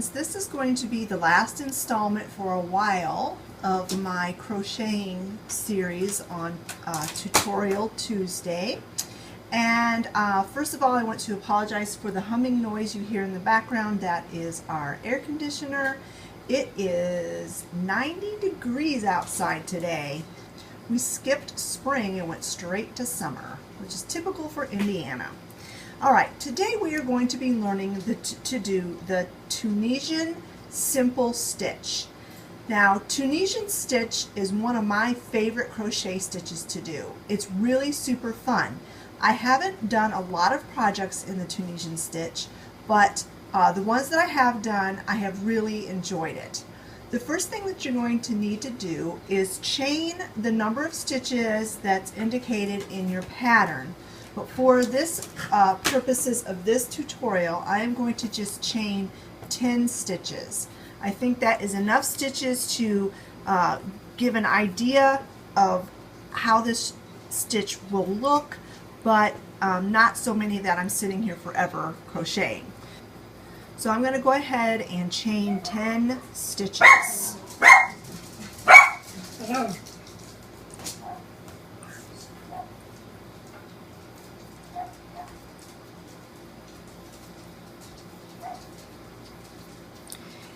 friends, this is going to be the last installment for a while of my crocheting series on Tutorial Tuesday. And first of all, I want to apologize for the humming noise you hear in the background. That is our air conditioner. It is 90 degrees outside today. We skipped spring and went straight to summer, which is typical for Indiana. All right, today we are going to be learning to do the Tunisian simple stitch. Now, Tunisian stitch is one of my favorite crochet stitches to do. It's really super fun. I haven't done a lot of projects in the Tunisian stitch, but the ones that I have done, I have really enjoyed it. The first thing that you're going to need to do is chain the number of stitches that's indicated in your pattern. But for this purposes of this tutorial, I am going to just chain 10 stitches. I think that is enough stitches to give an idea of how this stitch will look, but not so many that I'm sitting here forever crocheting. So I'm going to go ahead and chain 10 stitches.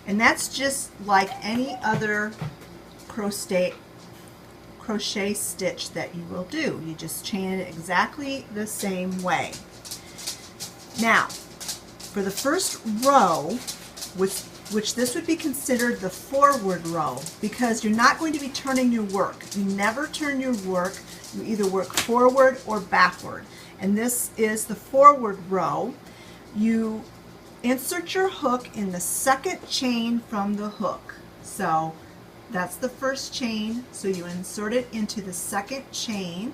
And that's just like any other crochet stitch that you will do. You just chain it exactly the same way. Now, for the first row, which this would be considered the forward row, because you're not going to be turning your work. You never turn your work. You either work forward or backward. And this is the forward row. You insert your hook in the second chain from the hook. So that's the first chain. So you insert it into the second chain,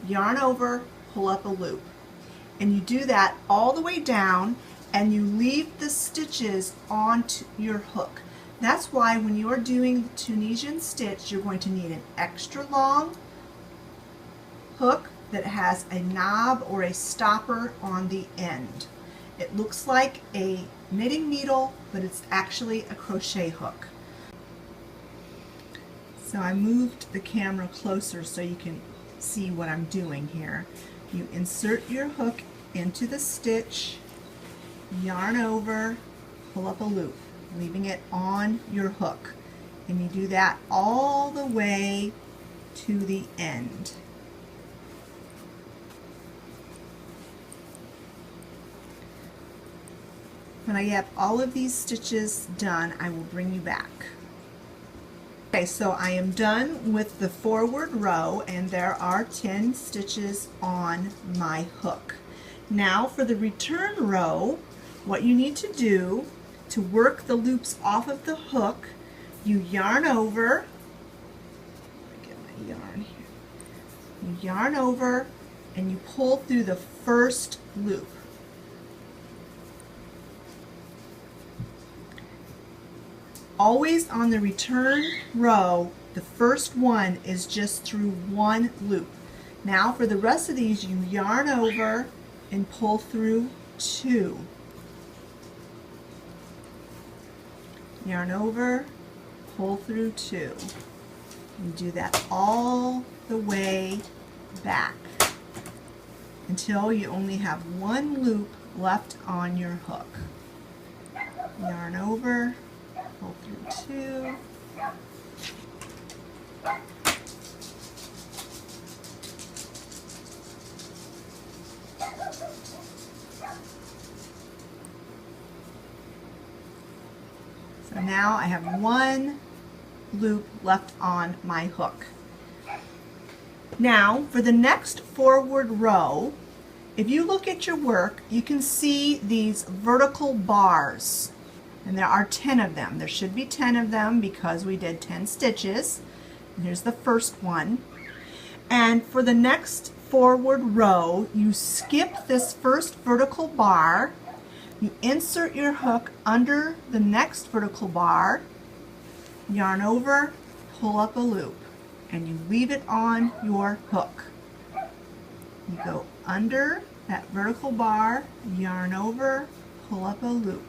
yarn over, pull up a loop. And you do that all the way down, and you leave the stitches onto your hook. That's why when you are doing the Tunisian stitch, you're going to need an extra long hook that has a knob or a stopper on the end. It looks like a knitting needle, but it's actually a crochet hook. So I moved the camera closer so you can see what I'm doing here. You insert your hook into the stitch, yarn over, pull up a loop, leaving it on your hook. And you do that all the way to the end. When I have all of these stitches done, I will bring you back. Okay, so I am done with the forward row, and there are 10 stitches on my hook. Now for the return row, what you need to do to work the loops off of the hook, you yarn over, get my yarn here, you yarn over and you pull through the first loop. Always on the return row, the first one is just through one loop. Now for the rest of these, you yarn over and pull through 2. Yarn over, pull through 2. You do that all the way back until you only have one loop left on your hook. Yarn over, pull through 2. So now I have one loop left on my hook. Now for the next forward row, if you look at your work, you can see these vertical bars. And there are 10 of them. There should be 10 of them because we did 10 stitches. And here's the first one. And for the next forward row, you skip this first vertical bar. You insert your hook under the next vertical bar, yarn over, pull up a loop, and you leave it on your hook. You go under that vertical bar, yarn over, pull up a loop.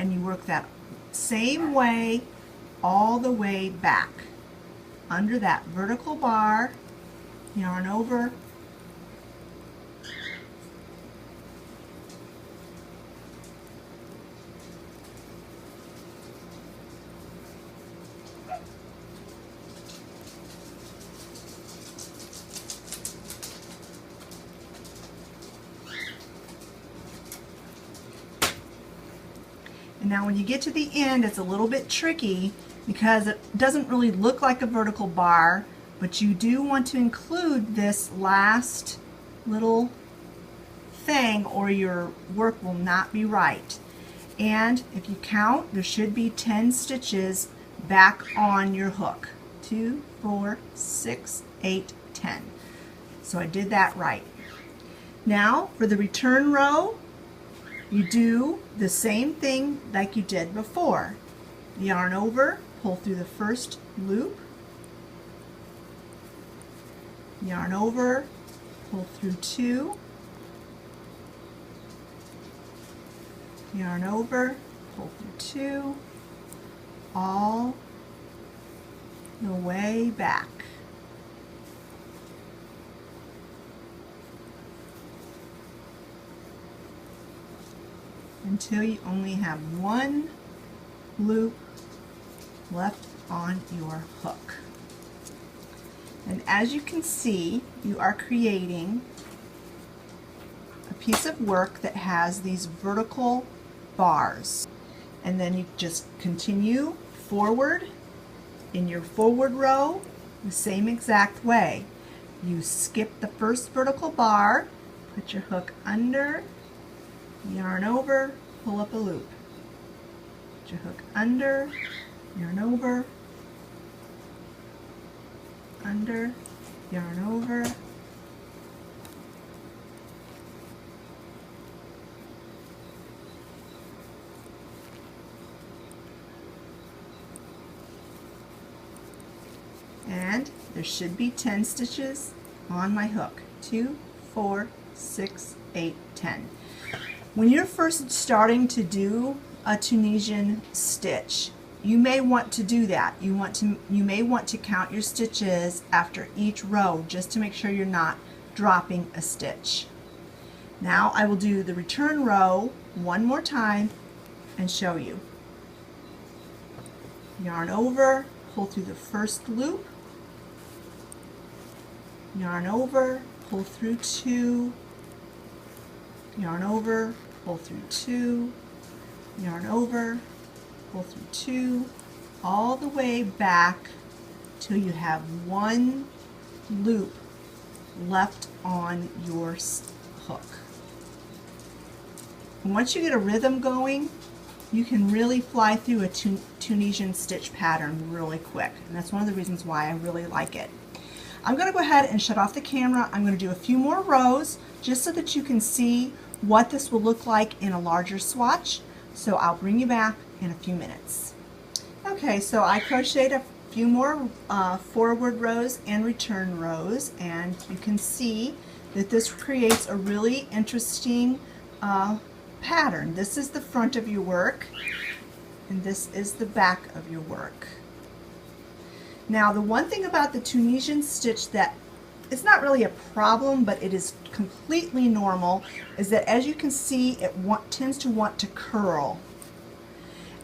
and you work that same way all the way back. Under that vertical bar, yarn over, and now when you get to the end, it's a little bit tricky because it doesn't really look like a vertical bar, but you do want to include this last little thing or your work will not be right. And if you count, there should be 10 stitches back on your hook. 2, 4, 6, 8, 10. So I did that right. Now for the return row, you do the same thing like you did before. Yarn over, pull through the first loop, yarn over, pull through 2, yarn over, pull through 2, all the way back. Until you only have one loop left on your hook. And as you can see, you are creating a piece of work that has these vertical bars. And then you just continue forward in your forward row the same exact way. You skip the first vertical bar, put your hook under, yarn over, pull up a loop. Put your hook under, yarn over, under, yarn over, and there should be 10 stitches on my hook. 2, 4, 6, 8, 10. When you're first starting to do a Tunisian stitch, you may want to do that. You may want to count your stitches after each row just to make sure you're not dropping a stitch. Now I will do the return row one more time and show you. Yarn over, pull through the first loop, yarn over, pull through 2, yarn over, pull through 2, yarn over, pull through 2, all the way back till you have one loop left on your hook. And once you get a rhythm going, you can really fly through a Tunisian stitch pattern really quick, and that's one of the reasons why I really like it. I'm going to go ahead and shut off the camera. I'm going to do a few more rows just so that you can see what this will look like in a larger swatch. So I'll bring you back in a few minutes. Okay, so I crocheted a few more forward rows and return rows, and you can see that this creates a really interesting pattern. This is the front of your work, and this is the back of your work. Now, the one thing about the Tunisian stitch that it's not really a problem, but it is completely normal, is that as you can see, it tends to want to curl.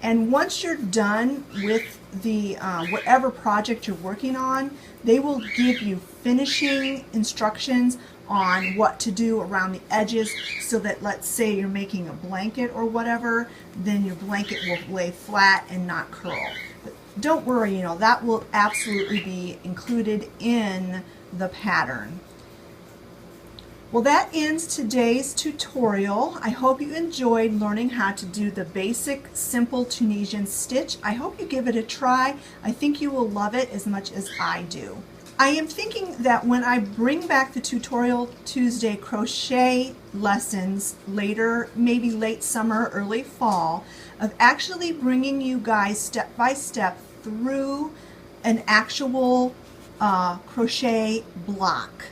And once you're done with the whatever project you're working on, they will give you finishing instructions on what to do around the edges, so that, let's say you're making a blanket or whatever, then your blanket will lay flat and not curl. But don't worry, that will absolutely be included in the pattern. Well, that ends today's tutorial. I hope you enjoyed learning how to do the basic simple Tunisian stitch. I hope you give it a try. I think you will love it as much as I do. I am thinking that when I bring back the Tutorial Tuesday crochet lessons later, maybe late summer, early fall, of actually bringing you guys step by step through an actual crochet block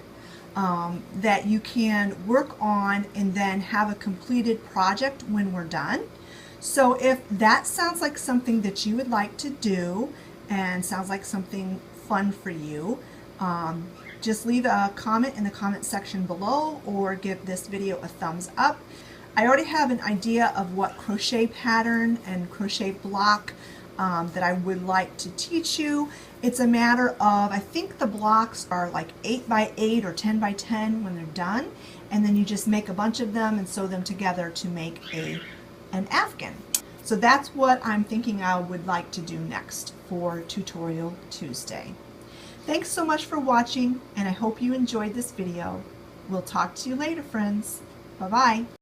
that you can work on and then have a completed project when we're done. So if that sounds like something that you would like to do and sounds like something fun for you, just leave a comment in the comment section below or give this video a thumbs up. I already have an idea of what crochet pattern and crochet block that I would like to teach you. It's a matter of, I think the blocks are like 8 by 8 or 10 by 10 when they're done, and then you just make a bunch of them and sew them together to make an afghan. So that's what I'm thinking I would like to do next for Tutorial Tuesday. Thanks so much for watching, and I hope you enjoyed this video. We'll talk to you later, friends. Bye-bye.